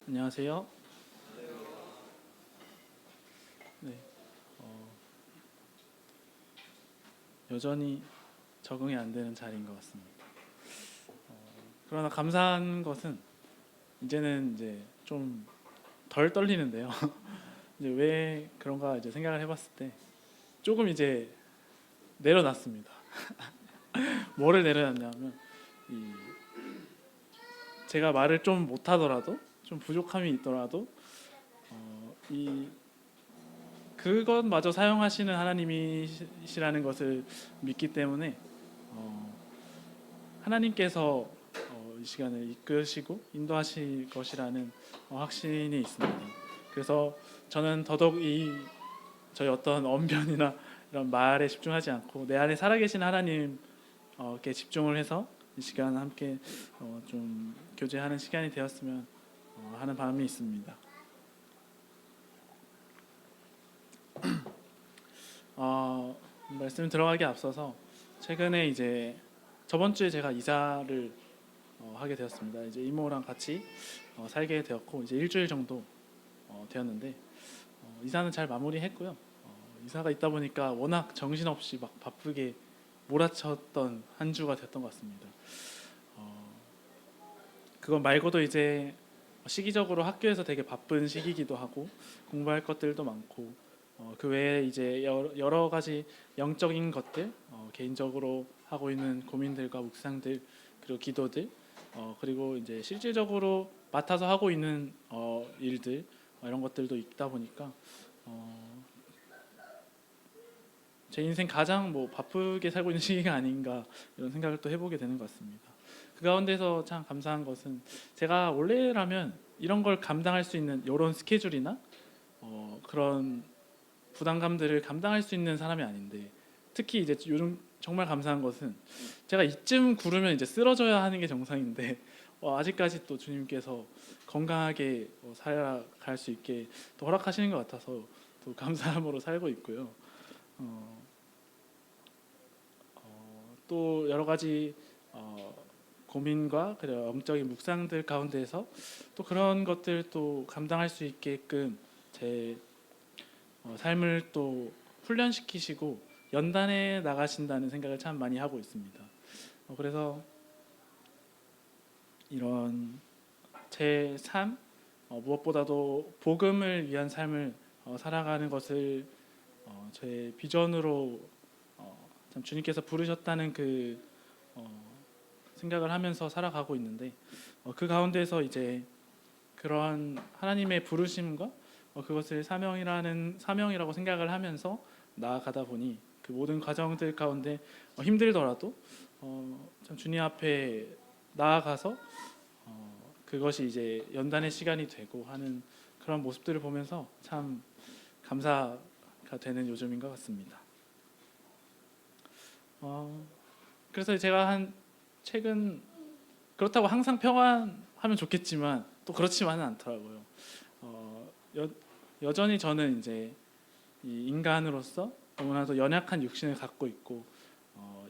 안녕하세요. 네, 어, 여전히 적응이 안 되는 자리인 것 같습니다. 그러나 감사한 것은 이제는 이제 좀 덜 떨리는데요. 이제 왜 그런가 이제 생각을 해봤을 때 조금 이제 내려놨습니다. 뭐를 내려놨냐면 이 제가 말을 좀 못하더라도 좀 부족함이 있더라도 이 그것마저 사용하시는 하나님이시라는 것을 믿기 때문에 어, 하나님께서 이 시간을 이끄시고 인도하실 것이라는 확신이 있습니다. 그래서 저는 더더욱 저희 어떤 언변이나 이런 말에 집중하지 않고 내 안에 살아계신 하나님께 집중을 해서 이 시간 함께 좀 교제하는 시간이 되었으면 하는 바람이 있습니다. 말씀 들어가기 앞서서 최근에 이제 저번 주에 제가 이사를 하게 되었습니다. 이제 이모랑 같이 살게 되었고 이제 일주일 정도 되었는데 이사는 잘 마무리했고요. 이사가 있다 보니까 워낙 정신없이 막 바쁘게 몰아쳤던 한 주가 됐던 것 같습니다. 어, 그것 말고도 이제 시기적으로 학교에서 되게 바쁜 시기이기도 하고 공부할 것들도 많고 그 외에 이제 여러 가지 영적인 것들 개인적으로 하고 있는 고민들과 묵상들 그리고 기도들 그리고 이제 실질적으로 맡아서 하고 있는 일들 이런 것들도 있다 보니까 어, 제 인생 가장 뭐 바쁘게 살고 있는 시기가 아닌가 이런 생각을 또 해보게 되는 것 같습니다. 그 가운데서 참 감사한 것은 제가 원래라면 이런 걸 감당할 수 있는 이런 스케줄이나 그런 부담감들을 감당할 수 있는 사람이 아닌데 특히 이제 요즘 정말 감사한 것은 제가 이쯤 구르면 이제 쓰러져야 하는 게 정상인데 아직까지 또 주님께서 건강하게 살아갈 수 있게 또 허락하시는 것 같아서 또 감사함으로 살고 있고요. 어, 또 여러 가지 고민과 그리고 영적인 묵상들 가운데서 또 그런 것들 또 감당할 수 있게끔 제 삶을 또 훈련시키시고 연단해 나가신다는 생각을 참 많이 하고 있습니다. 그래서 이런 제 삶, 무엇보다도 복음을 위한 삶을 살아가는 것을 제 비전으로 참 주님께서 부르셨다는 그 생각을 하면서 살아가고 있는데 그 가운데서 이제 그러한 하나님의 부르심과 그것을 사명이라고 생각을 하면서 나아가다 보니 그 모든 과정들 가운데 힘들더라도 참 주님 앞에 나아가서 그것이 이제 연단의 시간이 되고 하는 그런 모습들을 보면서 참 감사가 되는 요즘인 것 같습니다. 그래서 제가 한 최근 그렇다고 항상 평안하면 좋겠지만 또 그렇지만은 않더라고요. 여, 여전히 저는 이제 이 인간으로서 너무나도 연약한 육신을 갖고 있고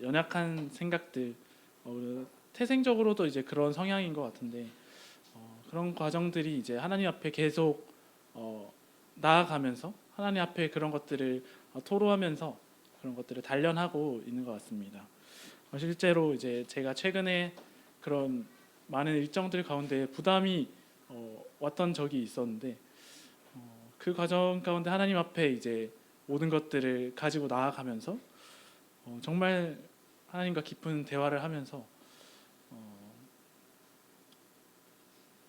연약한 생각들 태생적으로도 이제 그런 성향인 것 같은데 그런 과정들이 이제 하나님 앞에 계속 나아가면서 하나님 앞에 그런 것들을 토로하면서 그런 것들을 단련하고 있는 것 같습니다. 실제로 이제 제가 최근에 그런 많은 일정들 가운데 부담이 왔던 적이 있었는데 그 과정 가운데 하나님 앞에 이제 모든 것들을 가지고 나아가면서 정말 하나님과 깊은 대화를 하면서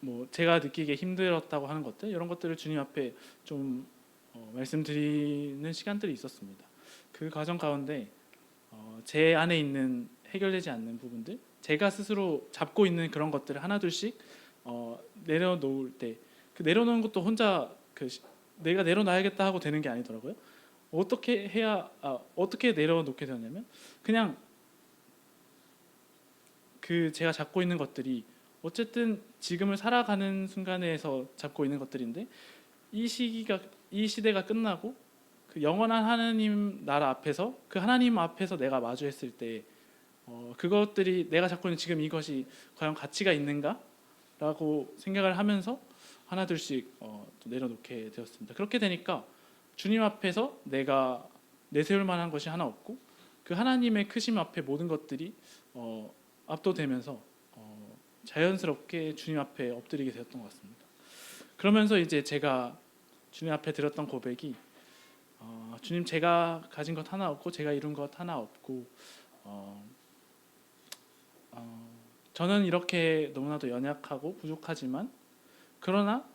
뭐 제가 느끼기에 힘들었다고 하는 것들 이런 것들을 주님 앞에 좀 말씀드리는 시간들이 있었습니다. 그 과정 가운데 제 안에 있는 해결되지 않는 부분들 제가 스스로 잡고 있는 그런 것들을 하나둘씩 내려놓을 때 그 내려놓는 것도 혼자 내가 내려놔야겠다 하고 되는 게 아니더라고요. 어떻게 내려놓게 되었냐면 그냥 그 제가 잡고 있는 것들이 어쨌든 지금을 살아가는 순간에서 잡고 있는 것들인데 이 시대가 끝나고 그 영원한 하나님 나라 앞에서 그 하나님 앞에서 내가 마주했을 때 그것들이 내가 잡고 있는 지금 이것이 과연 가치가 있는가라고 생각을 하면서 하나둘씩 또 내려놓게 되었습니다. 그렇게 되니까 주님 앞에서 내가 내세울 만한 것이 하나 없고 그 하나님의 크심 앞에 모든 것들이 압도되면서 자연스럽게 주님 앞에 엎드리게 되었던 것 같습니다. 그러면서 이제 제가 주님 앞에 드렸던 고백이 주님, 제가 가진 것 하나 없고 제가 이룬 것 하나 없고 저는 이렇게 너무나도 연약하고 부족하지만 그러나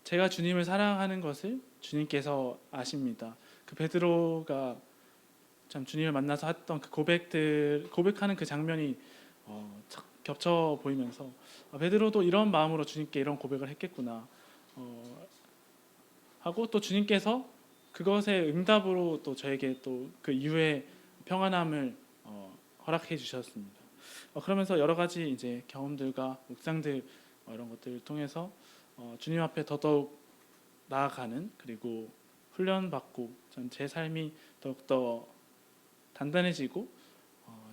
제가 주님을 사랑하는 것을 주님께서 아십니다. 그 베드로가 참 주님을 만나서 했던 그 고백하는 그 장면이 착 겹쳐 보이면서 베드로도 이런 마음으로 주님께 이런 고백을 했겠구나 하고 또 주님께서 그것의 응답으로 또 저에게 또 그 이후에 평안함을 허락해 주셨습니다. 그러면서 여러 가지 이제 경험들과 묵상들 이런 것들을 통해서 주님 앞에 더더욱 나아가는, 그리고 훈련받고 제 삶이 더욱더 단단해지고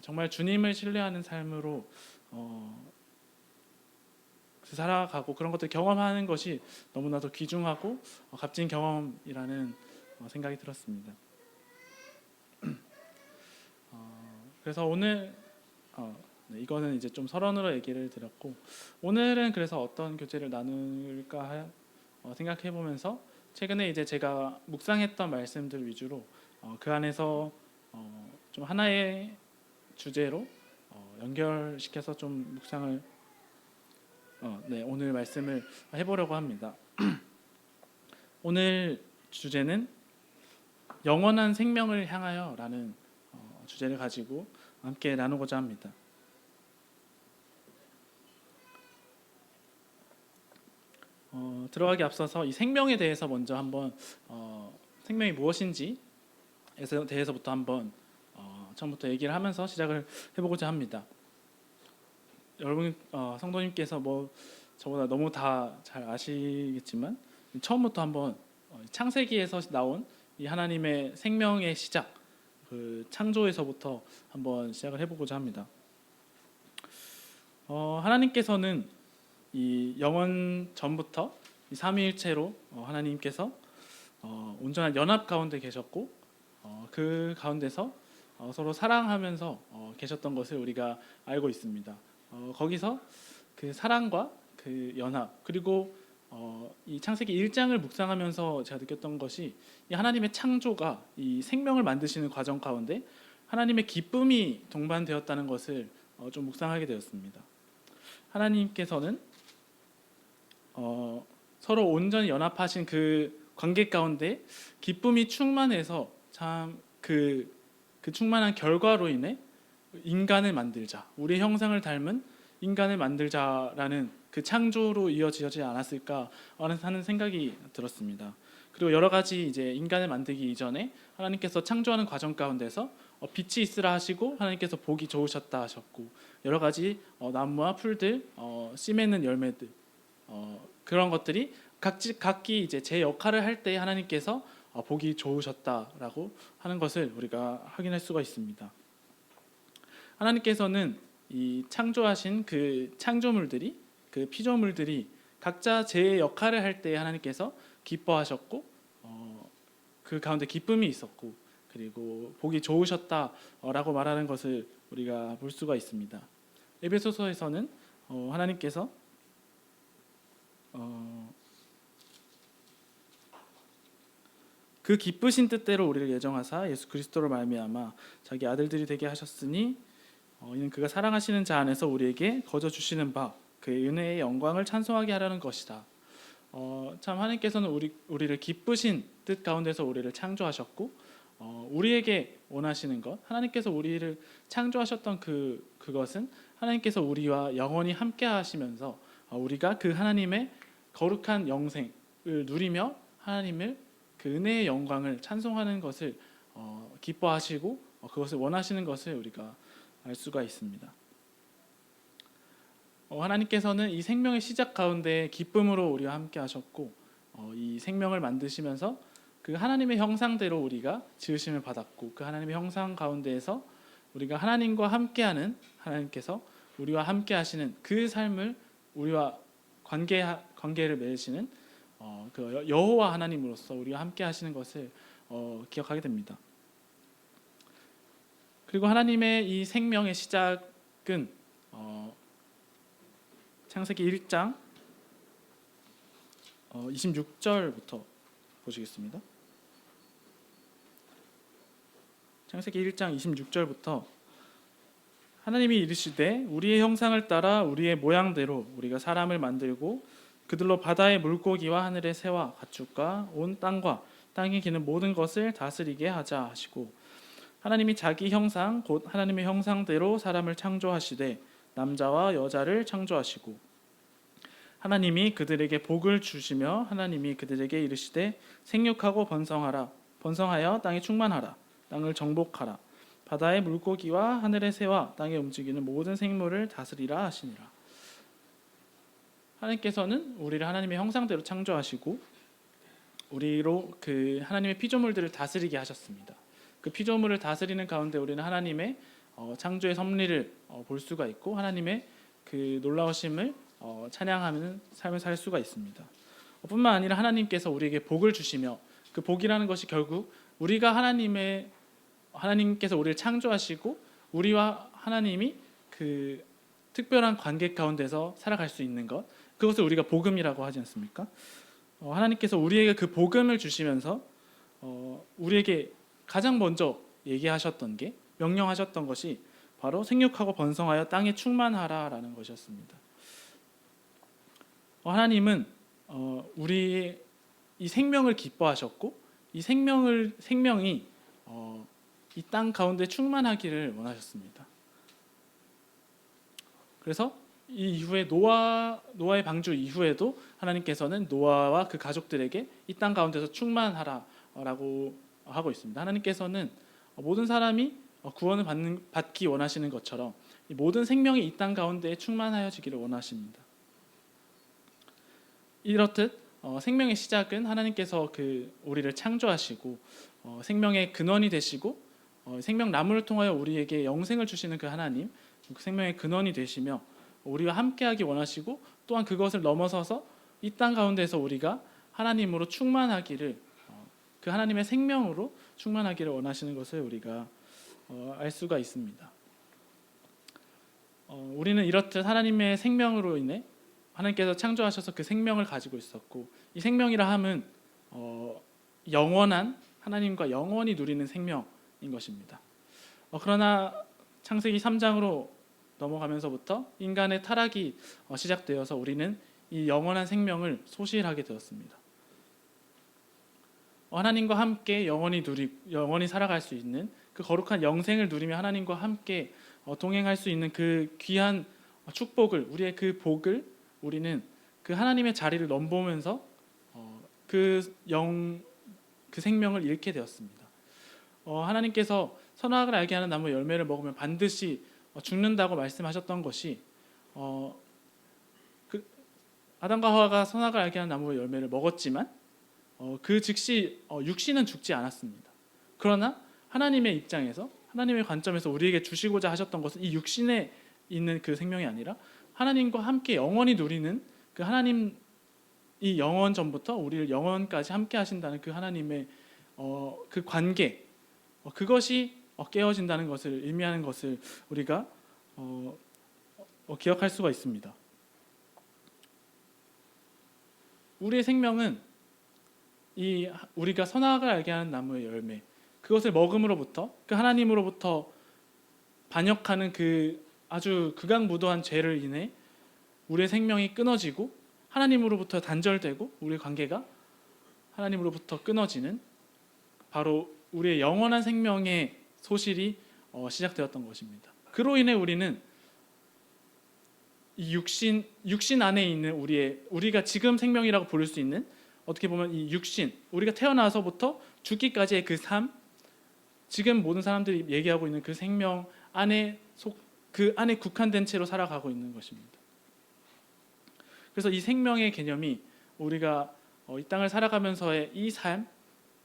정말 주님을 신뢰하는 삶으로 살아가고 그런 것들 경험하는 것이 너무나도 귀중하고 값진 경험이라는 생각이 들었습니다. 그래서 오늘 이거는 이제 좀 서론으로 얘기를 드렸고, 오늘은 그래서 어떤 교제를 나눌까 생각해 보면서 최근에 이제 제가 묵상했던 말씀들 위주로 그 안에서 좀 하나의 주제로 연결시켜서 좀 묵상을 오늘 말씀을 해보려고 합니다. 오늘 주제는 영원한 생명을 향하여라는 주제를 가지고 함께 나누고자 합니다. 들어가기 앞서서 이 생명에 대해서 먼저 한번 생명이 무엇인지에 대해서부터 한번 처음부터 얘기를 하면서 시작을 해보고자 합니다. 여러분 성도님께서 뭐 저보다 너무 다 잘 아시겠지만 처음부터 한번 창세기에서 나온 이 하나님의 생명의 시작, 그 창조에서부터 한번 시작을 해보고자 합니다. 하나님께서는 이 영원 전부터 이 삼위일체로 하나님께서 온전한 연합 가운데 계셨고 그 가운데서 서로 사랑하면서 계셨던 것을 우리가 알고 있습니다. 거기서 그 사랑과 그 연합, 그리고 이 창세기 1장을 묵상하면서 제가 느꼈던 것이 이 하나님의 창조가 이 생명을 만드시는 과정 가운데 하나님의 기쁨이 동반되었다는 것을 좀 묵상하게 되었습니다. 하나님께서는 서로 온전히 연합하신 그 관계 가운데 기쁨이 충만해서 참 그 충만한 결과로 인해 인간을 만들자, 우리의 형상을 닮은 인간을 만들자라는 그 창조로 이어지지 않았을까 하는 생각이 들었습니다. 그리고 여러 가지 이제 인간을 만들기 이전에 하나님께서 창조하는 과정 가운데서 빛이 있으라 하시고 하나님께서 보기 좋으셨다 하셨고, 여러 가지 나무와 풀들, 씨 맺는 열매들, 그런 것들이 각기 이제 제 역할을 할 때 하나님께서 보기 좋으셨다라고 하는 것을 우리가 확인할 수가 있습니다. 하나님께서는 이 창조하신 그 창조물들이, 그 피조물들이 각자 제 역할을 할 때 하나님께서 기뻐하셨고 그 가운데 기쁨이 있었고 그리고 보기 좋으셨다라고 말하는 것을 우리가 볼 수가 있습니다. 에베소서에서는 하나님께서 그 기쁘신 뜻대로 우리를 예정하사 예수 그리스도로 말미암아 자기 아들들이 되게 하셨으니 이는 그가 사랑하시는 자 안에서 우리에게 거저 주시는 바 그의 은혜의 영광을 찬송하게 하려는 것이다. 참 하나님께서는 우리를 기쁘신 뜻 가운데서 우리를 창조하셨고 우리에게 원하시는 것, 하나님께서 우리를 창조하셨던 그것은 하나님께서 우리와 영원히 함께 하시면서 우리가 그 하나님의 거룩한 영생을 누리며 하나님을 그 은혜의 영광을 찬송하는 것을 기뻐하시고 그것을 원하시는 것을 우리가 알 수가 있습니다. 하나님께서는 이 생명의 시작 가운데 기쁨으로 우리와 함께 하셨고 이 생명을 만드시면서 그 하나님의 형상대로 우리가 지으심을 받았고 그 하나님의 형상 가운데에서 우리가 하나님과 함께하는, 하나님께서 우리와 함께 하시는 그 삶을 우리와 관계를 맺으시는 그 여호와 하나님으로서 우리와 함께 하시는 것을 기억하게 됩니다. 그리고 하나님의 이 생명의 시작은 창세기 1장 26절부터 보시겠습니다. 창세기 1장 26절부터 하나님이 이르시되 우리의 형상을 따라 우리의 모양대로 우리가 사람을 만들고 그들로 바다의 물고기와 하늘의 새와 가축과 온 땅과 땅에 기는 모든 것을 다스리게 하자 하시고 하나님이 자기 형상 곧 하나님의 형상대로 사람을 창조하시되 남자와 여자를 창조하시고 하나님이 그들에게 복을 주시며 하나님이 그들에게 이르시되 생육하고 번성하여 땅에 충만하라 땅을 정복하라 바다의 물고기와 하늘의 새와 땅에 움직이는 모든 생물을 다스리라 하시니라. 하나님께서는 우리를 하나님의 형상대로 창조하시고 우리로 그 하나님의 피조물들을 다스리게 하셨습니다. 그 피조물을 다스리는 가운데 우리는 하나님의 창조의 섭리를 볼 수가 있고 하나님의 그 놀라우심을 찬양하는 삶을 살 수가 있습니다. 뿐만 아니라 하나님께서 우리에게 복을 주시며 그 복이라는 것이 결국 우리가 하나님께서 우리를 창조하시고 우리와 하나님이 그 특별한 관계 가운데서 살아갈 수 있는 것, 그것을 우리가 복음이라고 하지 않습니까? 하나님께서 우리에게 그 복음을 주시면서 우리에게 가장 먼저 얘기하셨던 게 명령하셨던 것이 바로 생육하고 번성하여 땅에 충만하라라는 것이었습니다. 하나님은 우리의 이 생명을 기뻐하셨고 이 생명이 이 땅 가운데 충만하기를 원하셨습니다. 그래서 이 이후에 노아의 방주 이후에도 하나님께서는 노아와 그 가족들에게 이 땅 가운데서 충만하라라고 하고 있습니다. 하나님께서는 모든 사람이 구원을 받기 원하시는 것처럼 이 모든 생명이 이 땅 가운데에 충만하여지기를 원하십니다. 이렇듯 생명의 시작은 하나님께서 우리를 창조하시고 생명의 근원이 되시고 생명나무를 통하여 우리에게 영생을 주시는 그 하나님, 그 생명의 근원이 되시며 우리와 함께하기 원하시고 또한 그것을 넘어서서 이 땅 가운데서 우리가 하나님으로 충만하기를 그 하나님의 생명으로 충만하기를 원하시는 것을 우리가 알 수가 있습니다. 우리는 이렇듯 하나님의 생명으로 인해 하나님께서 창조하셔서 그 생명을 가지고 있었고 이 생명이라 함은 영원한 하나님과 영원히 누리는 생명인 것입니다. 그러나 창세기 3장으로 넘어가면서부터 인간의 타락이 시작되어서 우리는 이 영원한 생명을 소실하게 되었습니다. 하나님과 함께 영원히 살아갈 수 있는 그 거룩한 영생을 누리며 하나님과 함께 동행할 수 있는 그 귀한 축복을, 우리의 그 복을 우리는 그 하나님의 자리를 넘보면서 그 생명을 잃게 되었습니다. 하나님께서 선악을 알게 하는 나무 열매를 먹으면 반드시 죽는다고 말씀하셨던 것이 아담과 하와가 선악을 알게 하는 나무의 열매를 먹었지만 그 즉시 육신은 죽지 않았습니다. 그러나 하나님의 입장에서, 하나님의 관점에서 우리에게 주시고자 하셨던 것은 이 육신에 있는 그 생명이 아니라 하나님과 함께 영원히 누리는 그 하나님, 이 영원 전부터 우리를 영원까지 함께 하신다는 그 하나님의 그 관계, 그것이 깨어진다는 것을 의미하는 것을 우리가 기억할 수가 있습니다. 우리의 생명은 우리가 선악을 알게 하는 나무의 열매, 그것을 먹음으로부터 그 하나님으로부터 반역하는 그 아주 극악무도한 죄를 인해 우리의 생명이 끊어지고 하나님으로부터 단절되고 우리의 관계가 하나님으로부터 끊어지는 바로 우리의 영원한 생명의 소실이 시작되었던 것입니다. 그로 인해 우리는 이 육신 안에 있는 우리가 지금 생명이라고 부를 수 있는, 어떻게 보면 이 육신, 우리가 태어나서부터 죽기까지의 그 삶, 지금 모든 사람들이 얘기하고 있는 그 생명 그 안에 국한된 채로 살아가고 있는 것입니다. 그래서 이 생명의 개념이 우리가 이 땅을 살아가면서의 이 삶,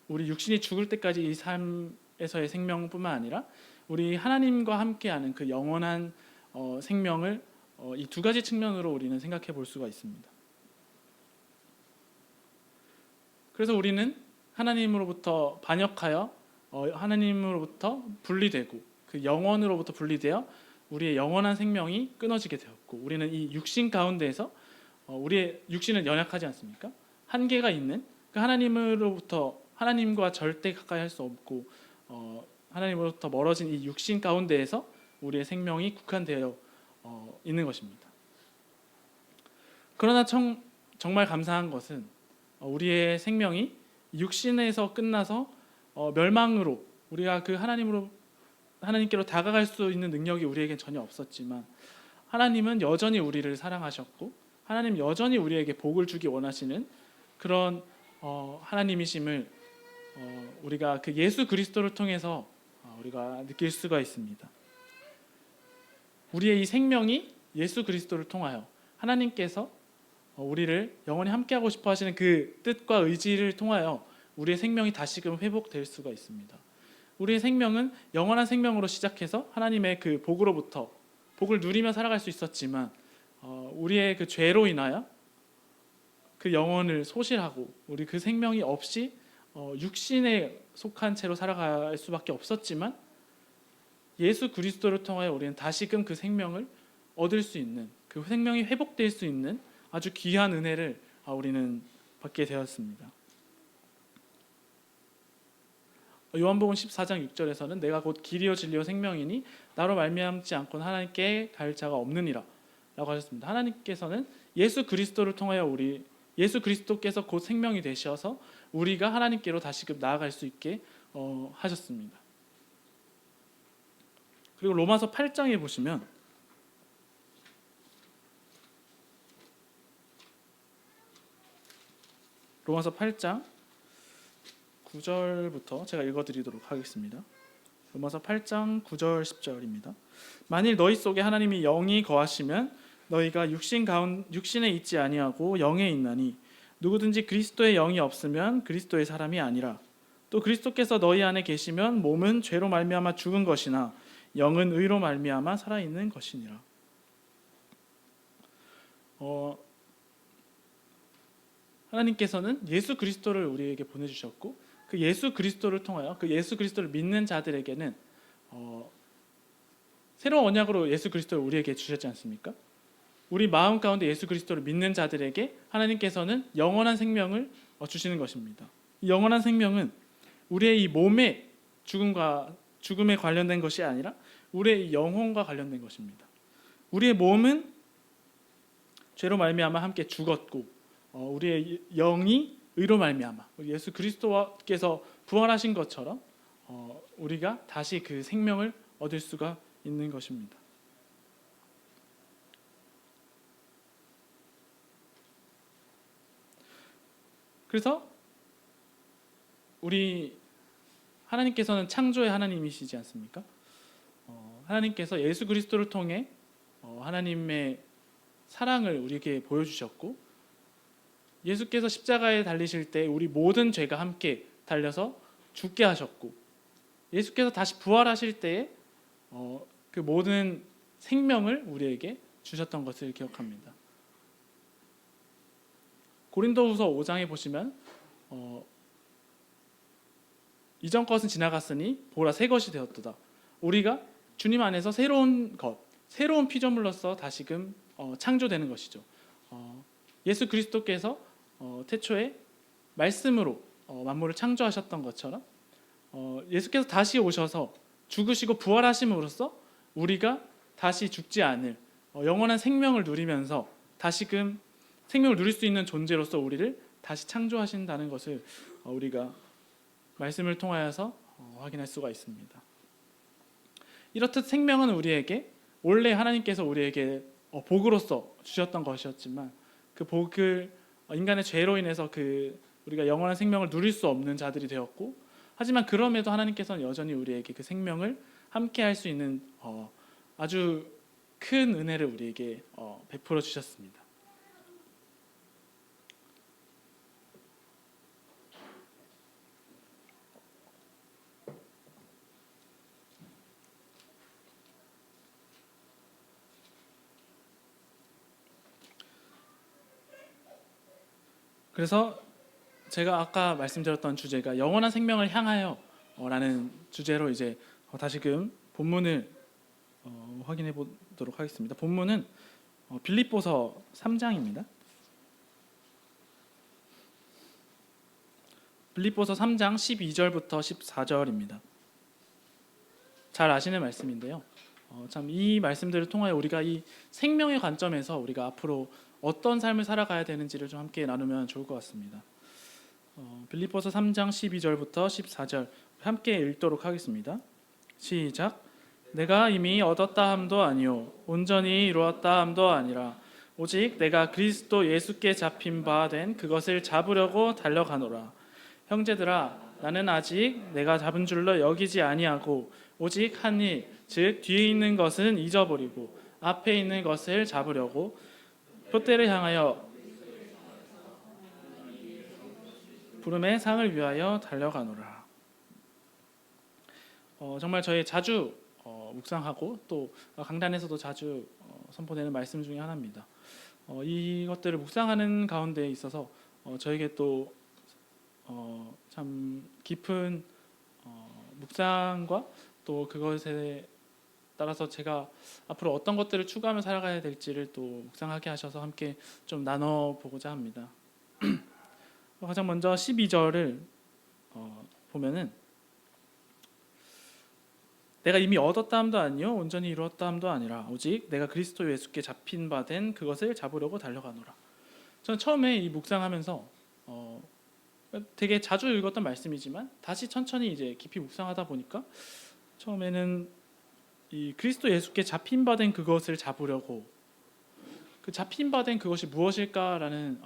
우리 육신이 죽을 때까지 이 삶에서의 생명뿐만 아니라 우리 하나님과 함께하는 그 영원한 생명을 이 두 가지 측면으로 우리는 생각해 볼 수가 있습니다. 그래서 우리는 하나님으로부터 반역하여 하나님으로부터 분리되고 그 영원으로부터 분리되어 우리의 영원한 생명이 끊어지게 되었고, 우리는 이 육신 가운데에서 우리의 육신은 연약하지 않습니까? 한계가 있는 그 하나님과 절대 가까이 할 수 없고 하나님으로부터 멀어진 이 육신 가운데에서 우리의 생명이 국한되어 있는 것입니다. 그러나 정말 감사한 것은 우리의 생명이 육신에서 끝나서 멸망으로 우리가 그 하나님께로 다가갈 수 있는 능력이 우리에겐 전혀 없었지만, 하나님은 여전히 우리를 사랑하셨고 하나님 여전히 우리에게 복을 주기 원하시는 그런 하나님이심을 우리가 그 예수 그리스도를 통해서 우리가 느낄 수가 있습니다. 우리의 이 생명이 예수 그리스도를 통하여 하나님께서 우리를 영원히 함께하고 싶어 하시는 그 뜻과 의지를 통하여 우리의 생명이 다시금 회복될 수가 있습니다. 우리의 생명은 영원한 생명으로 시작해서 하나님의 그 복으로부터 복을 누리며 살아갈 수 있었지만, 우리의 그 죄로 인하여 그 영혼을 소실하고 우리 그 생명이 없이 육신에 속한 채로 살아갈 수밖에 없었지만, 예수 그리스도를 통하여 우리는 다시금 그 생명을 얻을 수 있는, 그 생명이 회복될 수 있는 아주 귀한 은혜를 우리는 받게 되었습니다. 요한복음 14장 6절에서는 내가 곧 길이요 진리요 생명이니 나로 말미암지 않고는 하나님께 갈 자가 없느니라 라고 하셨습니다. 하나님께서는 예수 그리스도를 통하여 예수 그리스도께서 곧 생명이 되셔서 우리가 하나님께로 다시금 나아갈 수 있게 하셨습니다. 그리고 로마서 8장에 보시면 로마서 8장 9절부터 제가 읽어드리도록 하겠습니다. 로마서 8장 9절 10절입니다. 만일 너희 속에 하나님이 영이 거하시면 너희가 육신에 있지 아니하고 영에 있나니 누구든지 그리스도의 영이 없으면 그리스도의 사람이 아니라. 또 그리스도께서 너희 안에 계시면 몸은 죄로 말미암아 죽은 것이나 영은 의로 말미암아 살아있는 것이니라. 하나님께서는 예수 그리스도를 우리에게 보내주셨고, 그 예수 그리스도를 통하여 그 예수 그리스도를 믿는 자들에게는 새로운 언약으로 예수 그리스도를 우리에게 주셨지 않습니까? 우리 마음 가운데 예수 그리스도를 믿는 자들에게 하나님께서는 영원한 생명을 주시는 것입니다. 이 영원한 생명은 우리의 이 몸의 죽음에 관련된 것이 아니라 우리의 영혼과 관련된 것입니다. 우리의 몸은 죄로 말미암아 함께 죽었고, 우리의 영이 의로 말미암아 우리 예수 그리스도께서 부활하신 것처럼 우리가 다시 그 생명을 얻을 수가 있는 것입니다. 그래서 하나님께서는 창조의 하나님이시지 않습니까? 하나님께서 예수 그리스도를 통해 하나님의 사랑을 우리에게 보여주셨고, 예수께서 십자가에 달리실 때 우리 모든 죄가 함께 달려서 죽게 하셨고, 예수께서 다시 부활하실 때에 그 모든 생명을 우리에게 주셨던 것을 기억합니다. 고린도후서 5장에 보시면 이전 것은 지나갔으니 보라 새 것이 되었도다. 우리가 주님 안에서 새로운 피조물로서 다시금 창조되는 것이죠. 예수 그리스도께서 태초에 말씀으로 만물을 창조하셨던 것처럼 예수께서 다시 오셔서 죽으시고 부활하심으로써 우리가 다시 죽지 않을 영원한 생명을 누리면서 다시금 생명을 누릴 수 있는 존재로서 우리를 다시 창조하신다는 것을 우리가 말씀을 통하여서 확인할 수가 있습니다. 이렇듯 생명은 우리에게 원래 하나님께서 우리에게 복으로서 주셨던 것이었지만, 그 복을 인간의 죄로 인해서 우리가 영원한 생명을 누릴 수 없는 자들이 되었고, 하지만 그럼에도 하나님께서는 여전히 우리에게 그 생명을 함께 할 수 있는 아주 큰 은혜를 우리에게 베풀어 주셨습니다. 그래서 제가 아까 말씀드렸던 주제가 영원한 생명을 향하여 라는 주제로 이제 다시금 본문을 확인해 보도록 하겠습니다. 본문은 빌립보서 3장입니다. 빌립보서 3장 12절부터 14절입니다. 잘 아시는 말씀인데요. 참 이 말씀들을 통하여 우리가 이 생명의 관점에서 우리가 앞으로 어떤 삶을 살아가야 되는지를 좀 함께 나누면 좋을 것 같습니다. 빌립보서 3장 12절부터 14절 함께 읽도록 하겠습니다. 시작. 내가 이미 얻었다 함도 아니요 온전히 이루었다 함도 아니라 오직 내가 그리스도 예수께 잡힌 바 된 그것을 잡으려고 달려가노라. 형제들아, 나는 아직 내가 잡은 줄로 여기지 아니하고 오직 한 일, 즉 뒤에 있는 것은 잊어버리고 앞에 있는 것을 잡으려고 표대를 향하여 부름의 상을 위하여 달려가노라. 정말 저희 자주 묵상하고 또 강단에서도 자주 선포되는 말씀 중에 하나입니다. 이것들을 묵상하는 가운데 있어서 저에게 또 참 깊은 묵상과 또 그것에 따라서 제가 앞으로 어떤 것들을 추구하며 살아가야 될지를 또 묵상하게 하셔서 함께 좀 나눠보고자 합니다. 가장 먼저 12절을 보면은 내가 이미 얻었다 함도 아니요 온전히 이루었다 함도 아니라 오직 내가 그리스도 예수께 잡힌 바 된 그것을 잡으려고 달려가노라. 저는 처음에 이 묵상하면서 되게 자주 읽었던 말씀이지만 다시 천천히 이제 깊이 묵상하다 보니까 처음에는 이 그리스도 예수께 잡힌 바 된 그것을 잡으려고 그 잡힌 바 된 그것이 무엇일까라는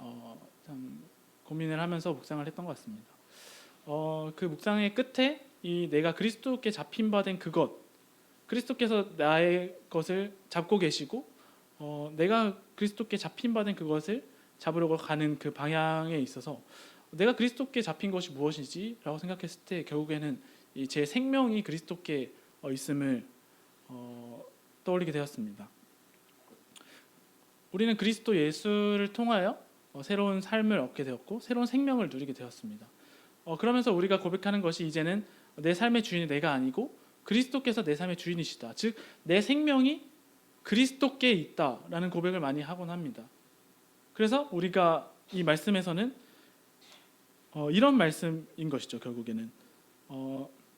참 고민을 하면서 묵상을 했던 것 같습니다. 그 묵상의 끝에 이 내가 그리스도께 잡힌 바 된 그것, 그리스도께서 나의 것을 잡고 계시고 내가 그리스도께 잡힌 바 된 그것을 잡으려고 가는 그 방향에 있어서 내가 그리스도께 잡힌 것이 무엇이지? 라고 생각했을 때 결국에는 제 생명이 그리스도께 있음을 떠올리게 되었습니다. 우리는 그리스도 예수를 통하여 새로운 삶을 얻게 되었고 새로운 생명을 누리게 되었습니다. 그러면서 우리가 고백하는 것이 이제는 내 삶의 주인이 내가 아니고 그리스도께서 내 삶의 주인이시다. 즉 내 생명이 그리스도께 있다라는 고백을 많이 하곤 합니다. 그래서 우리가 이 말씀에서는 이런 말씀인 것이죠. 결국에는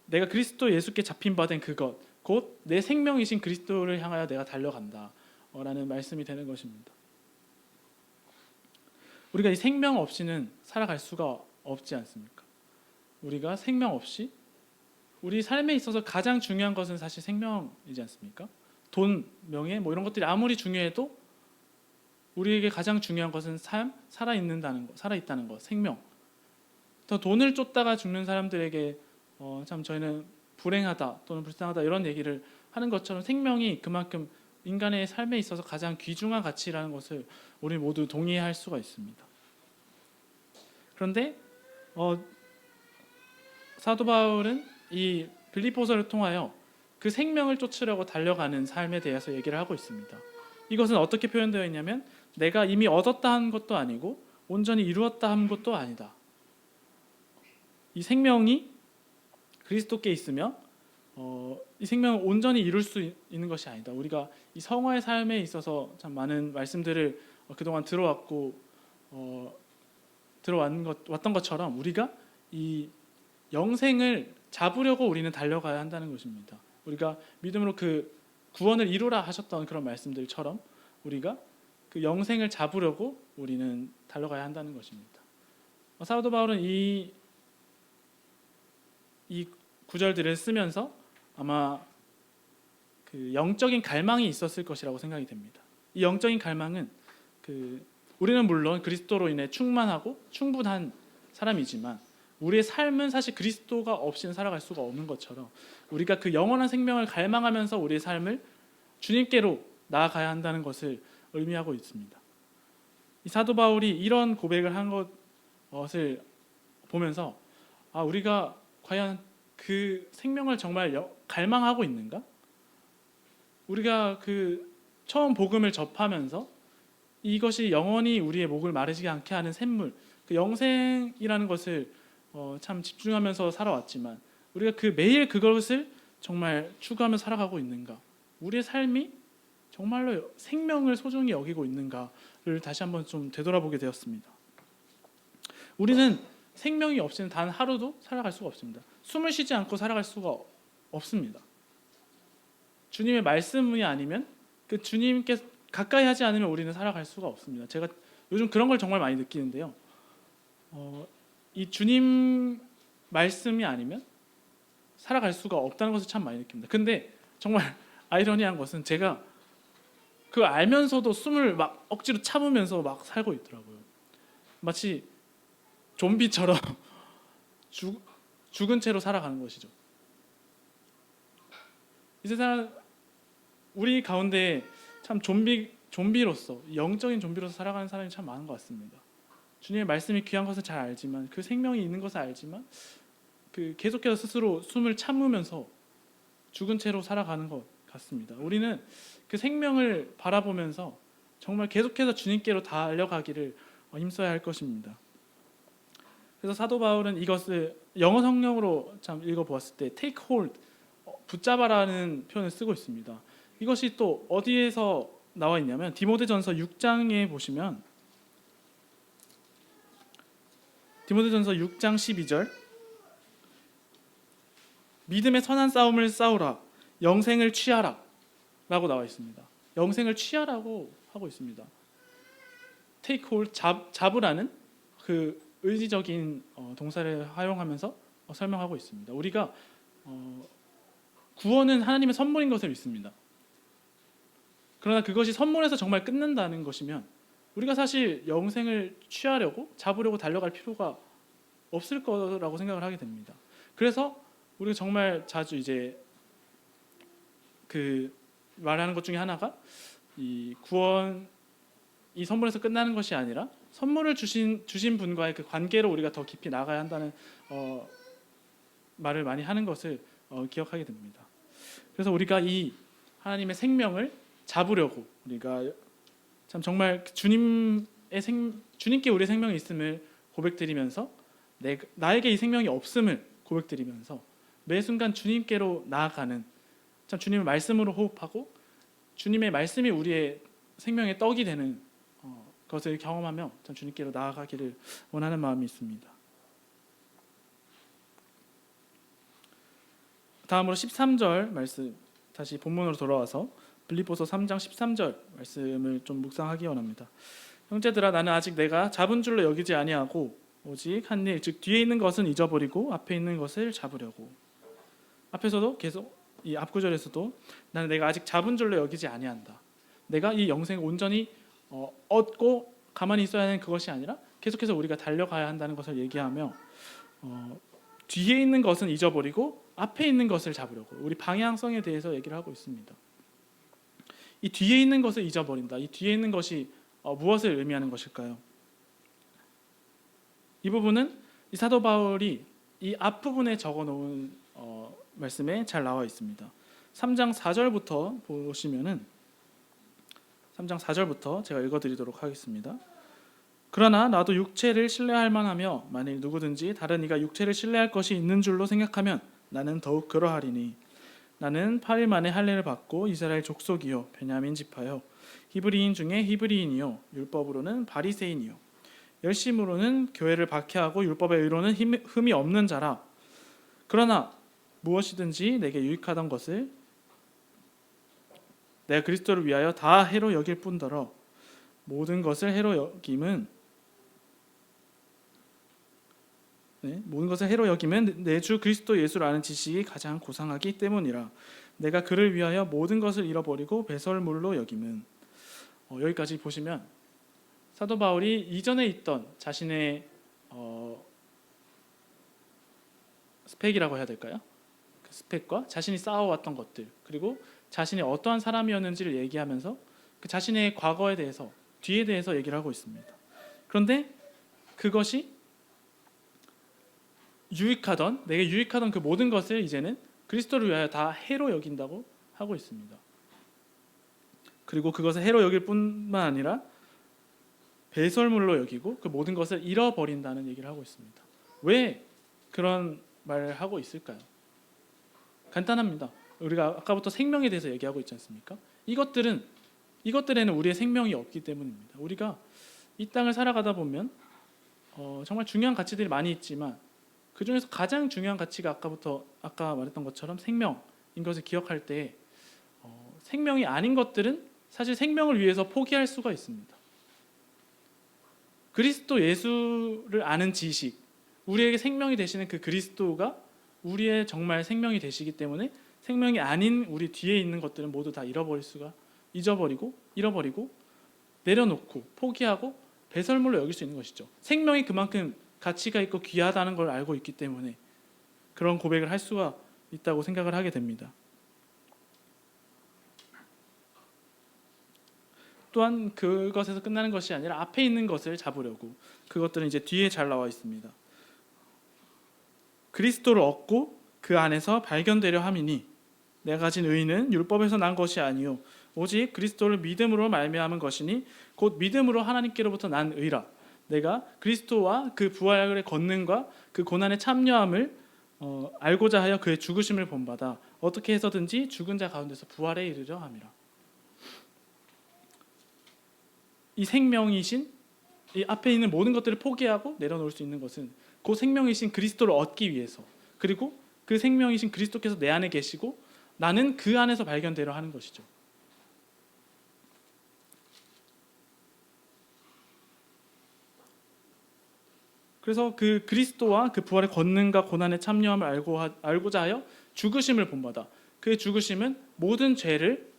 내가 그리스도 예수께 잡힌 바 된 그것 곧 내 생명이신 그리스도를 향하여 내가 달려간다 라는 말씀이 되는 것입니다. 우리가 이 생명 없이는 살아갈 수가 없지 않습니까? 우리가 생명 없이 우리 삶에 있어서 가장 중요한 것은 사실 생명이지 않습니까? 돈, 명예 뭐 이런 것들이 아무리 중요해도 우리에게 가장 중요한 것은 살아있다는 것, 생명. 더 돈을 쫓다가 죽는 사람들에게 참 저희는 불행하다 또는 불쌍하다 이런 얘기를 하는 것처럼 생명이 그만큼 인간의 삶에 있어서 가장 귀중한 가치라는 것을 우리 모두 동의할 수가 있습니다. 그런데 사도 바울은 이 빌립보서를 통하여 그 생명을 쫓으려고 달려가는 삶에 대해서 얘기를 하고 있습니다. 이것은 어떻게 표현되어 있냐면 내가 이미 얻었다 한 것도 아니고 온전히 이루었다 한 것도 아니다. 이 생명이 그리스도께 있으며 이 생명을 온전히 이룰 수 있는 것이 아니다. 우리가 이 성화의 삶에 있어서 참 많은 말씀들을 그동안 들어왔고 왔던 것처럼 우리가 이 영생을 잡으려고 우리는 달려가야 한다는 것입니다. 우리가 믿음으로 그 구원을 이루라 하셨던 그런 말씀들처럼 우리가 그 영생을 잡으려고 우리는 달려가야 한다는 것입니다. 사도 바울은 이 구절들을 쓰면서 아마 그 영적인 갈망이 있었을 것이라고 생각이 됩니다. 이 영적인 갈망은 우리는 물론 그리스도로 인해 충만하고 충분한 사람이지만 우리의 삶은 사실 그리스도가 없이는 살아갈 수가 없는 것처럼 우리가 그 영원한 생명을 갈망하면서 우리의 삶을 주님께로 나아가야 한다는 것을 의미하고 있습니다. 이 사도 바울이 이런 고백을 한 것을 보면서 우리가 과연 그 생명을 정말 갈망하고 있는가? 우리가 그 처음 복음을 접하면서 이것이 영원히 우리의 목을 마르지 않게 하는 샘물, 그 영생이라는 것을 참 집중하면서 살아왔지만 우리가 그 매일 그것을 정말 추구하며 살아가고 있는가? 우리의 삶이 정말로 생명을 소중히 여기고 있는가를 다시 한번 좀 되돌아보게 되었습니다. 우리는 생명이 없이는 단 하루도 살아갈 수가 없습니다. 숨을 쉬지 않고 살아갈 수가 없습니다. 주님의 말씀이 아니면 그 주님께 가까이 하지 않으면 우리는 살아갈 수가 없습니다. 제가 요즘 그런 걸 정말 많이 느끼는데요. 이 주님 말씀이 아니면 살아갈 수가 없다는 것을 참 많이 느낍니다. 근데 정말 아이러니한 것은 제가 그걸 알면서도 숨을 막 억지로 참으면서 막 살고 있더라고요. 마치 좀비처럼 죽은 채로 살아가는 것이죠. 이 세상 우리 가운데 참 좀비로서 영적인 좀비로서 살아가는 사람이 참 많은 것 같습니다. 주님의 말씀이 귀한 것을 잘 알지만 그 생명이 있는 것을 알지만 그 계속해서 스스로 숨을 참으면서 죽은 채로 살아가는 것 같습니다. 우리는 그 생명을 바라보면서 정말 계속해서 주님께로 달려가기를 힘써야 할 것입니다. 그래서 사도 바울은 이것을 영어 성경으로 참 읽어보았을 때 take hold, 붙잡아라는 표현을 쓰고 있습니다. 이것이 또 어디에서 나와 있냐면 디모데전서 6장에 보시면 디모데전서 6장 12절 믿음의 선한 싸움을 싸우라 영생을 취하라 라고 나와 있습니다. 영생을 취하라고 하고 있습니다. take hold, 잡으라는 그 의지적인 동사를 활용하면서 설명하고 있습니다. 우리가 구원은 하나님의 선물인 것을 믿습니다. 그러나 그것이 선물에서 정말 끝난다는 것이면 우리가 사실 영생을 취하려고 잡으려고 달려갈 필요가 없을 거라고 생각을 하게 됩니다. 그래서 우리가 정말 자주 이제 그 말하는 것 중에 하나가 이 구원 이 선물에서 끝나는 것이 아니라 선물을 주신 분과의 그 관계로 우리가 더 깊이 나가야 한다는 말을 많이 하는 것을 기억하게 됩니다. 그래서 우리가 이 하나님의 생명을 잡으려고 우리가 참 정말 주님께 우리의 생명이 있음을 고백드리면서 나에게 이 생명이 없음을 고백드리면서 매 순간 주님께로 나아가는 참 주님의 말씀으로 호흡하고 주님의 말씀이 우리의 생명의 떡이 되는 것을 경험하며 참 주님께로 나아가기를 원하는 마음이 있습니다. 다음으로 13절 말씀 다시 본문으로 돌아와서 빌립보서 3장 13절 말씀을 좀 묵상하기 원합니다. 형제들아 나는 아직 내가 잡은 줄로 여기지 아니하고 오직 한 일 즉 뒤에 있는 것은 잊어버리고 앞에 있는 것을 잡으려고. 앞에서도 계속 이 앞구절에서도 나는 내가 아직 잡은 줄로 여기지 아니한다. 내가 이 영생을 온전히 얻고 가만히 있어야 하는 그것이 아니라 계속해서 우리가 달려가야 한다는 것을 얘기하며 뒤에 있는 것은 잊어버리고 앞에 있는 것을 잡으려고 우리 방향성에 대해서 얘기를 하고 있습니다. 이 뒤에 있는 것을 잊어버린다. 이 뒤에 있는 것이 무엇을 의미하는 것일까요? 이 부분은 이 사도 바울이 이 앞부분에 적어놓은 말씀에 잘 나와 있습니다. 3장 4절부터 보시면은 3장 4절부터 제가 읽어드리도록 하겠습니다. 그러나 나도 육체를 신뢰할 만하며 만일 누구든지 다른 이가 육체를 신뢰할 것이 있는 줄로 생각하면 나는 더욱 그러하리니 나는 8일 만에 할례를 받고 이스라엘 족속이요 베냐민 지파요 히브리인 중에 히브리인이요 율법으로는 바리새인이요 열심으로는 교회를 박해하고 율법의 의로는 흠이 없는 자라. 그러나 무엇이든지 내게 유익하던 것을 내가 그리스도를 위하여 다 해로 여길 뿐더러 모든 것을 해로 여김은 내 주 그리스도 예수를 아는 지식이 가장 고상하기 때문이라. 내가 그를 위하여 모든 것을 잃어버리고 배설물로 여김은. 여기까지 보시면 사도 바울이 이전에 있던 자신의 스펙이라고 해야 될까요? 그 스펙과 자신이 쌓아왔던 것들 그리고 자신이 어떠한 사람이었는지를 얘기하면서 그 자신의 과거에 대해서 뒤에 대해서 얘기를 하고 있습니다. 그런데 그것이 내게 유익하던 그 모든 것을 이제는 그리스도를 위하여 다 해로 여긴다고 하고 있습니다. 그리고 그것을 해로 여길 뿐만 아니라 배설물로 여기고 그 모든 것을 잃어버린다는 얘기를 하고 있습니다. 왜 그런 말을 하고 있을까요? 간단합니다. 우리가 아까부터 생명에 대해서 얘기하고 있지 않습니까? 이것들에는 우리의 생명이 없기 때문입니다. 우리가 이 땅을 살아가다 보면 정말 중요한 가치들이 많이 있지만 그 중에서 가장 중요한 가치가 아까 말했던 것처럼 생명인 것을 기억할 때 생명이 아닌 것들은 사실 생명을 위해서 포기할 수가 있습니다. 그리스도 예수를 아는 지식, 우리에게 생명이 되시는 그 그리스도가 우리의 정말 생명이 되시기 때문에 생명이 아닌 우리 뒤에 있는 것들은 모두 다 잊어버리고 내려놓고 포기하고 배설물로 여길 수 있는 것이죠. 생명이 그만큼 가치가 있고 귀하다는 걸 알고 있기 때문에 그런 고백을 할 수가 있다고 생각을 하게 됩니다. 또한 그것에서 끝나는 것이 아니라 앞에 있는 것을 잡으려고, 그것들은 이제 뒤에 잘 나와 있습니다. 그리스도를 얻고 그 안에서 발견되려 함이니 내가 가진 의는 율법에서 난 것이 아니요 오직 그리스도를 믿음으로 말미암은 것이니 곧 믿음으로 하나님께로부터 난 의라. 내가 그리스도와 그 부활의 권능과 그 고난에 참여함을 알고자 하여 그의 죽으심을 본받아 어떻게 해서든지 죽은 자 가운데서 부활에 이르려 함이라. 이 생명이신, 이 앞에 있는 모든 것들을 포기하고 내려놓을 수 있는 것은 그 생명이신 그리스도를 얻기 위해서, 그리고 그 생명이신 그리스도께서 내 안에 계시고 나는 그 안에서 발견되려 하는 것이죠. 그래서 그 그리스도와 그 부활의 권능과 고난의 참여함을 알고자 하여 죽으심을 본받아, 그의 죽으심은 모든 죄를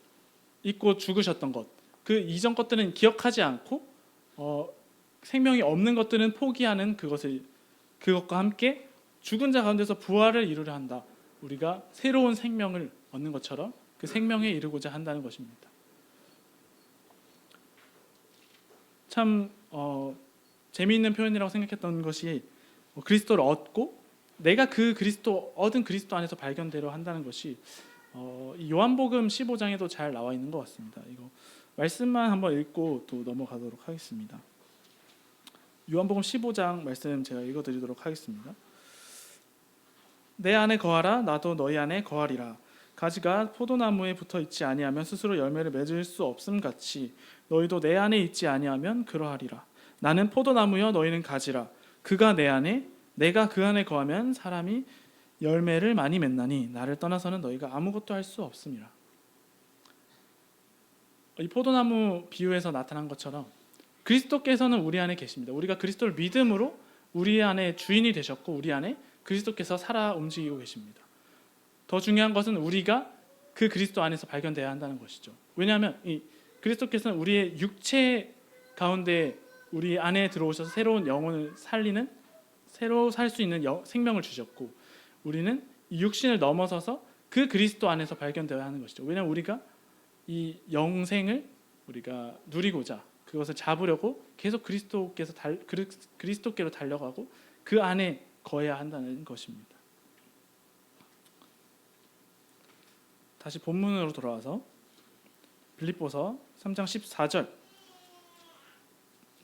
잊고 죽으셨던 것, 그 이전 것들은 기억하지 않고 생명이 없는 것들은 포기하는 그것과 함께 죽은 자 가운데서 부활을 이루려 한다. 우리가 새로운 생명을 얻는 것처럼 그 생명에 이르고자 한다는 것입니다. 참 재미있는 표현이라고 생각했던 것이 그리스도를 얻고 내가 그 얻은 그리스도 안에서 발견되려 한다는 것이 요한복음 15장에도 잘 나와 있는 것 같습니다. 이거 말씀만 한번 읽고 또 넘어가도록 하겠습니다. 요한복음 15장 말씀 제가 읽어드리도록 하겠습니다. 내 안에 거하라 나도 너희 안에 거하리라. 가지가 포도나무에 붙어 있지 아니하면 스스로 열매를 맺을 수 없음 같이 너희도 내 안에 있지 아니하면 그러하리라. 나는 포도나무여 너희는 가지라. 그가 내 안에 내가 그 안에 거하면 사람이 열매를 많이 맺나니 나를 떠나서는 너희가 아무것도 할 수 없음이라. 이 포도나무 비유에서 나타난 것처럼 그리스도께서는 우리 안에 계십니다. 우리가 그리스도를 믿음으로 우리 안에 주인이 되셨고 우리 안에 그리스도께서 살아 움직이고 계십니다. 더 중요한 것은 우리가 그 그리스도 안에서 발견돼야 한다는 것이죠. 왜냐하면 이 그리스도께서는 우리의 육체 가운데 우리 안에 들어오셔서 새로운 영혼을 살리는, 새로 살 수 있는 생명을 주셨고 우리는 이 육신을 넘어서서 그 그리스도 안에서 발견되어야 하는 것이죠. 왜냐하면 우리가 이 영생을 우리가 누리고자 그것을 잡으려고 계속 그리스도께로 달려가고 그 안에 거해야 한다는 것입니다. 다시 본문으로 돌아와서 빌립보서 3장 14절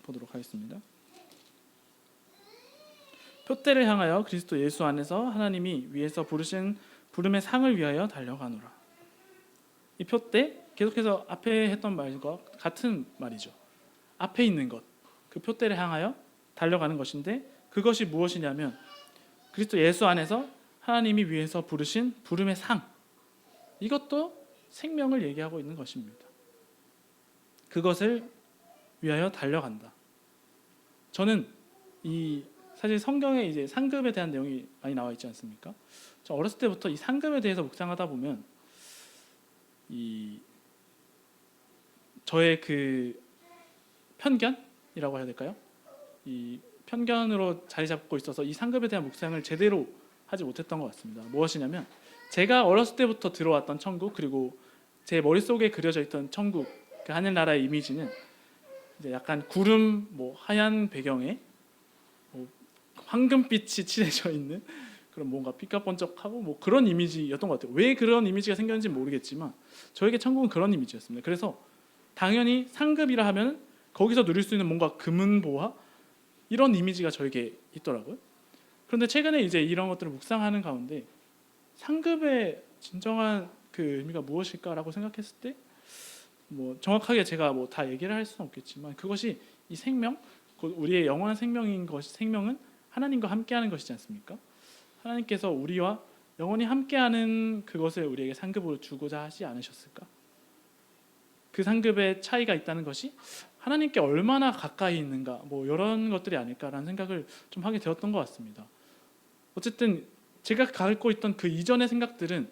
보도록 하겠습니다. 표대를 향하여 그리스도 예수 안에서 하나님이 위에서 부르신 부름의 상을 위하여 달려가노라. 이 표대 계속해서 앞에 했던 말과 같은 말이죠. 앞에 있는 것, 그 표대를 향하여 달려가는 것인데 그것이 무엇이냐면 그리스도 예수 안에서 하나님이 위에서 부르신 부름의 상, 이것도 생명을 얘기하고 있는 것입니다. 그것을 위하여 달려간다. 저는 사실 성경에 이제 상급에 대한 내용이 많이 나와 있지 않습니까? 저 어렸을 때부터 이 상급에 대해서 묵상하다 보면 저의 그 편견이라고 해야 될까요? 이 편견으로 자리 잡고 있어서 이 상급에 대한 묵상을 제대로 하지 못했던 것 같습니다. 무엇이냐면 제가 어렸을 때부터 들어왔던 천국, 그리고 제 머릿속에 그려져 있던 천국, 그 하늘나라의 이미지는 이제 약간 구름, 하얀 배경에 황금빛이 칠해져 있는 그런 뭔가 삐까번쩍하고 그런 이미지였던 것 같아요. 왜 그런 이미지가 생겼는지 모르겠지만 저에게 천국은 그런 이미지였습니다. 그래서 당연히 상급이라 하면 거기서 누릴 수 있는 뭔가 금은보화 이런 이미지가 저에게 있더라고요. 그런데 최근에 이제 이런 것들을 묵상하는 가운데 상급의 진정한 그 의미가 무엇일까라고 생각했을 때 뭐 정확하게 제가 뭐 다 얘기를 할 수는 없겠지만 그것이 이 생명, 곧 우리의 영원한 생명인 것이 생명은 하나님과 함께하는 것이지 않습니까? 하나님께서 우리와 영원히 함께하는 그것을 우리에게 상급으로 주고자 하지 않으셨을까? 그 상급의 차이가 있다는 것이 하나님께 얼마나 가까이 있는가, 뭐 이런 것들이 아닐까라는 생각을 좀 하게 되었던 것 같습니다. 어쨌든 제가 갖고 있던 그 이전의 생각들은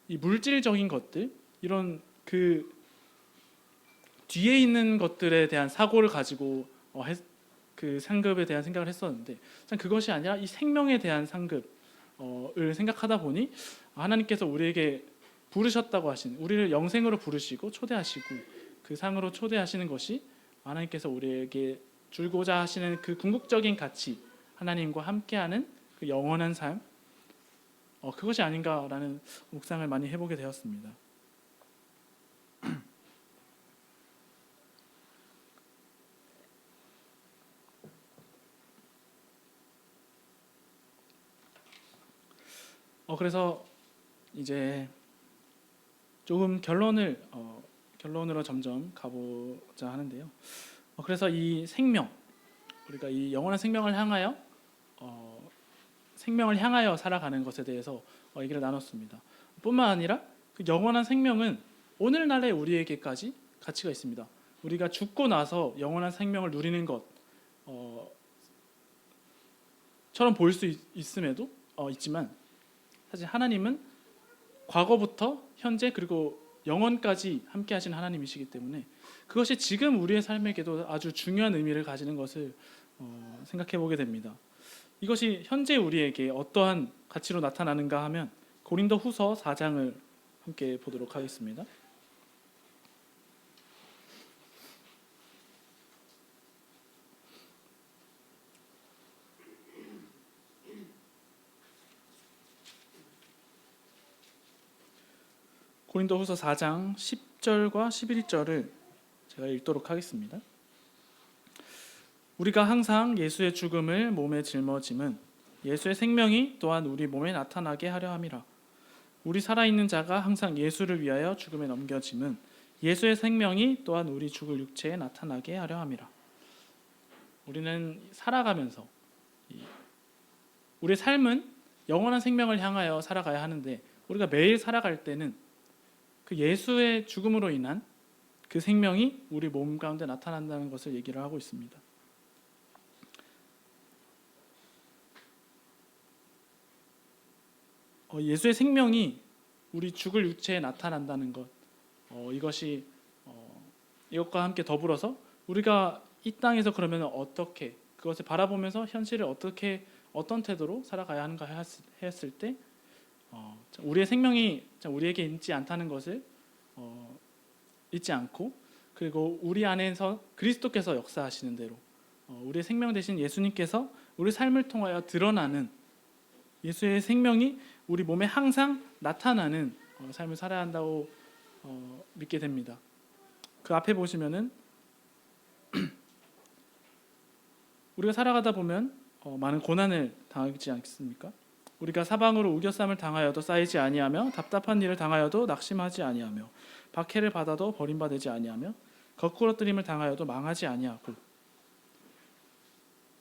이 물질적인 것들, 이런 그 뒤에 있는 것들에 대한 사고를 가지고 그 상급에 대한 생각을 했었는데 그것이 아니라 이 생명에 대한 상급을 생각하다 보니 하나님께서 우리에게 부르셨다고 하신, 우리를 영생으로 부르시고 초대하시고 그 상으로 초대하시는 것이 하나님께서 우리에게 주고자 하시는 그 궁극적인 가치, 하나님과 함께하는 그 영원한 삶, 그것이 아닌가라는 묵상을 많이 해보게 되었습니다. 그래서 이제 조금 결론으로 점점 가보자 하는데요. 그래서 이 생명, 우리가 이 영원한 생명을 향하여 살아가는 것에 대해서 얘기를 나눴습니다. 뿐만 아니라 그 영원한 생명은 오늘날의 우리에게까지 가치가 있습니다. 우리가 죽고 나서 영원한 생명을 누리는 것처럼 보일 수 있지만 사실 하나님은 과거부터 현재 그리고 영원까지 함께 하시는 하나님이시기 때문에 그것이 지금 우리의 삶에게도 아주 중요한 의미를 가지는 것을 생각해 보게 됩니다. 이것이 현재 우리에게 어떠한 가치로 나타나는가 하면 고린도 후서 4장을 함께 보도록 하겠습니다. 고린도 후서 4장 10절과 11절을 제가 읽도록 하겠습니다. 우리가 항상 예수의 죽음을 몸에 짊어짐은 예수의 생명이 또한 우리 몸에 나타나게 하려 함이라. 우리 살아있는 자가 항상 예수를 위하여 죽음에 넘겨짐은 예수의 생명이 또한 우리 죽을 육체에 나타나게 하려 함이라. 우리는 살아가면서 우리의 삶은 영원한 생명을 향하여 살아가야 하는데 우리가 매일 살아갈 때는 그 예수의 죽음으로 인한 그 생명이 우리 몸 가운데 나타난다는 것을 얘기를 하고 있습니다. 예수의 생명이 우리 죽을 육체에 나타난다는 것, 이것이 이것과 함께 더불어서 우리가 이 땅에서 그러면 어떻게 그것을 바라보면서 현실을 어떤 태도로 살아가야 하는가 했을 때 우리의 생명이 우리에게 있지 않다는 것을 잊지 않고 그리고 우리 안에서 그리스도께서 역사하시는 대로 우리의 생명 되신 예수님께서 우리 삶을 통하여 드러나는 예수의 생명이 우리 몸에 항상 나타나는 삶을 살아야 한다고 믿게 됩니다. 그 앞에 보시면은 우리가 살아가다 보면 많은 고난을 당하지 않겠습니까? 우리가 사방으로 우겨쌈을 당하여도 쌓이지 아니하며 답답한 일을 당하여도 낙심하지 아니하며 박해를 받아도 버림받지 아니하며 거꾸러뜨림을 당하여도 망하지 아니하고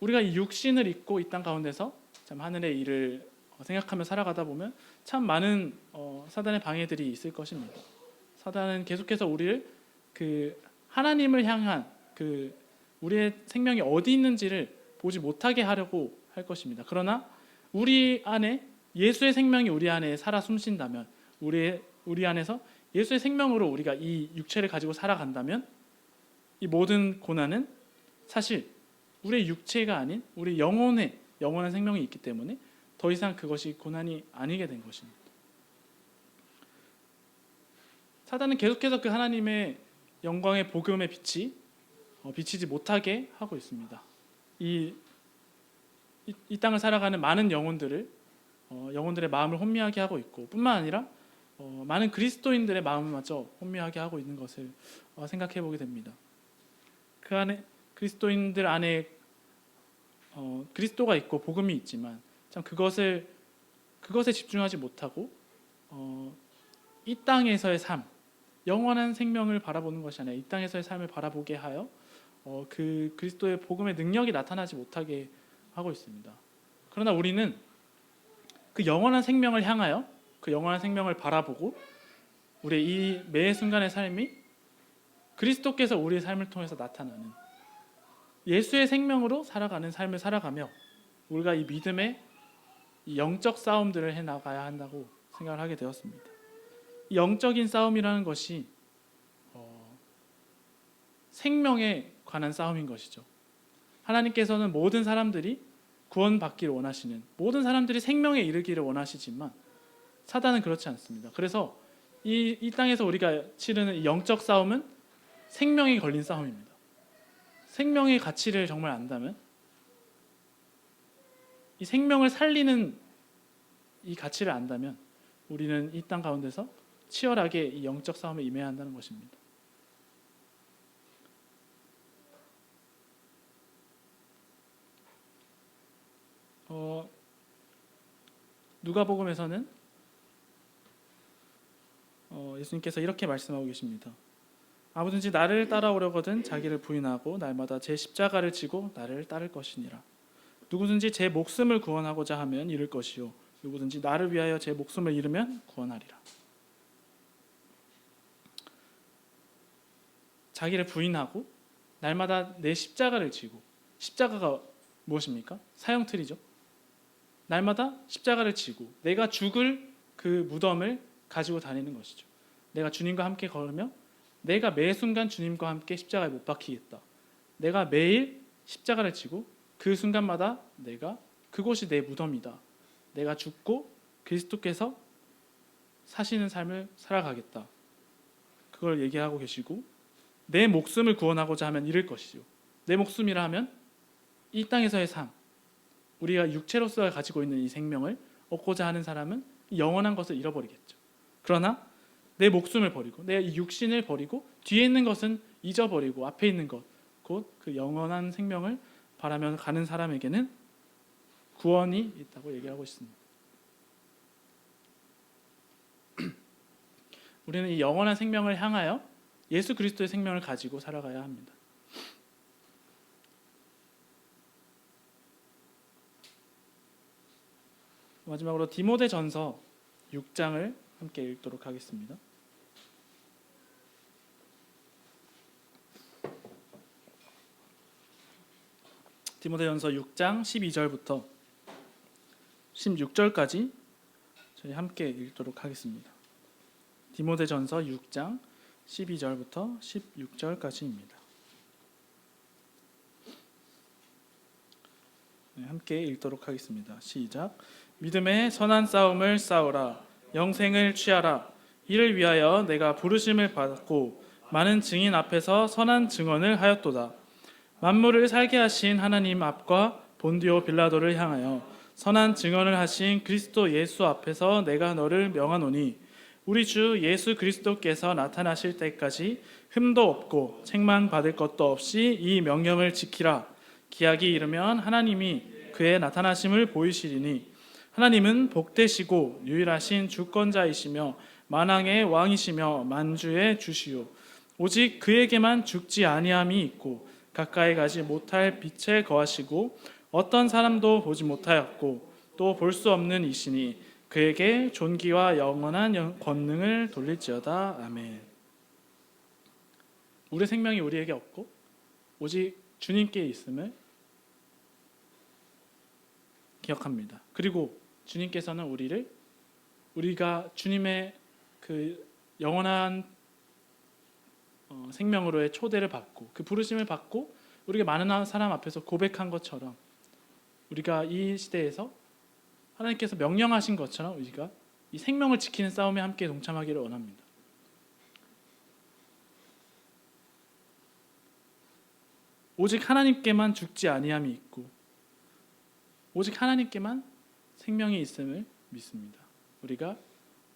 우리가 이 육신을 입고 이 땅 가운데서 참 하늘의 일을 생각하며 살아가다 보면 참 많은 사단의 방해들이 있을 것입니다. 사단은 계속해서 우리를 그 하나님을 향한 그 우리의 생명이 어디 있는지를 보지 못하게 하려고 할 것입니다. 그러나 우리 안에 예수의 생명이 우리 안에 살아 숨쉰다면 우리 안에서 예수의 생명으로 우리가 이 육체를 가지고 살아간다면 이 모든 고난은 사실 우리의 육체가 아닌 우리 영원한 생명이 있기 때문에 더 이상 그것이 고난이 아니게 된 것입니다. 사단은 계속해서 그 하나님의 영광의 복음의 빛이 비치지 못하게 하고 있습니다. 이 땅을 살아가는 많은 영혼들의 마음을 혼미하게 하고 있고 뿐만 아니라 많은 그리스도인들의 마음을 마저 혼미하게 하고 있는 것을 생각해 보게 됩니다. 그 안에 그리스도인들 안에 그리스도가 있고 복음이 있지만 참 그것에 집중하지 못하고 이 땅에서의 삶, 영원한 생명을 바라보는 것이 아니라 이 땅에서의 삶을 바라보게 하여 그 그리스도의 복음의 능력이 나타나지 못하게 하고 있습니다. 그러나 우리는 그 영원한 생명을 향하여 그 영원한 생명을 바라보고 우리의 이 매 순간의 삶이 그리스도께서 우리의 삶을 통해서 나타나는 예수의 생명으로 살아가는 삶을 살아가며 우리가 이 믿음의 이 영적 싸움들을 해나가야 한다고 생각을 하게 되었습니다. 이 영적인 싸움이라는 것이 생명에 관한 싸움인 것이죠. 하나님께서는 모든 사람들이 구원받기를 원하시는, 모든 사람들이 생명에 이르기를 원하시지만 사단은 그렇지 않습니다. 그래서 이 땅에서 우리가 치르는 이 영적 싸움은 생명이 걸린 싸움입니다. 생명의 가치를 정말 안다면, 이 생명을 살리는 이 가치를 안다면 우리는 이 땅 가운데서 치열하게 이 영적 싸움에 임해야 한다는 것입니다. 누가복음에서는 예수님께서 이렇게 말씀하고 계십니다. 아무든지 나를 따라오려거든 자기를 부인하고 날마다 제 십자가를 지고 나를 따를 것이니라. 누구든지 제 목숨을 구원하고자 하면 잃을 것이요 누구든지 나를 위하여 제 목숨을 잃으면 구원하리라. 자기를 부인하고 날마다 내 십자가를 지고, 십자가가 무엇입니까? 사형틀이죠. 날마다 십자가를 지고 내가 죽을 그 무덤을 가지고 다니는 것이죠. 내가 주님과 함께 걸으며 내가 매 순간 주님과 함께 십자가에 못 박히겠다. 내가 매일 십자가를 지고 그 순간마다 내가 그곳이 내 무덤이다. 내가 죽고 그리스도께서 사시는 삶을 살아가겠다. 그걸 얘기하고 계시고, 내 목숨을 구원하고자 하면 잃을 것이죠. 내 목숨이라 하면 이 땅에서의 삶, 우리가 육체로서 가지고 있는 이 생명을 얻고자 하는 사람은 영원한 것을 잃어버리겠죠. 그러나 내 목숨을 버리고 내 이 육신을 버리고 뒤에 있는 것은 잊어버리고 앞에 있는 것, 곧 그 영원한 생명을 바라며 가는 사람에게는 구원이 있다고 얘기하고 있습니다. 우리는 이 영원한 생명을 향하여 예수 그리스도의 생명을 가지고 살아가야 합니다. 마지막으로 디모데전서 6장을 함께 읽도록 하겠습니다. 디모데전서 6장 12절부터 16절까지 저희 함께 읽도록 하겠습니다. 디모데전서 6장 12절부터 16절까지입니다. 함께 읽도록 하겠습니다. 시작. 믿음의 선한 싸움을 싸우라. 영생을 취하라. 이를 위하여 내가 부르심을 받았고 많은 증인 앞에서 선한 증언을 하였도다. 만물을 살게 하신 하나님 앞과 본디오 빌라도를 향하여 선한 증언을 하신 그리스도 예수 앞에서 내가 너를 명하노니 우리 주 예수 그리스도께서 나타나실 때까지 흠도 없고 책망 받을 것도 없이 이 명령을 지키라. 기약이 이르면 하나님이 그의 나타나심을 보이시리니 하나님은 복되시고 유일하신 주권자이시며 만왕의 왕이시며 만주의 주시오. 오직 그에게만 죽지 아니함이 있고 가까이 가지 못할 빛에 거하시고 어떤 사람도 보지 못하였고 또 볼 수 없는 이시니 그에게 존귀와 영원한 권능을 돌릴지어다. 아멘. 우리 생명이 우리에게 없고 오직 주님께 있음을 기억합니다. 그리고 주님께서는 우리가 주님의 그 영원한 생명으로의 초대를 받고 그 부르심을 받고 우리가 많은 사람 앞에서 고백한 것처럼 우리가 이 시대에서 하나님께서 명령하신 것처럼 우리가 이 생명을 지키는 싸움에 함께 동참하기를 원합니다. 오직 하나님께만 죽지 아니함이 있고 오직 하나님께만 생명이 있음을 믿습니다. 우리가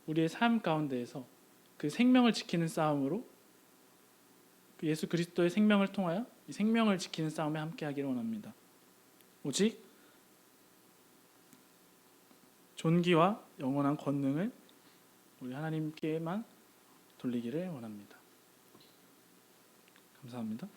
우리의 삶 가운데에서 그 생명을 지키는 싸움으로 예수 그리스도의 생명을 통하여 이 생명을 지키는 싸움에 함께하기를 원합니다. 오직 존귀와 영원한 권능을 우리 하나님께만 돌리기를 원합니다. 감사합니다.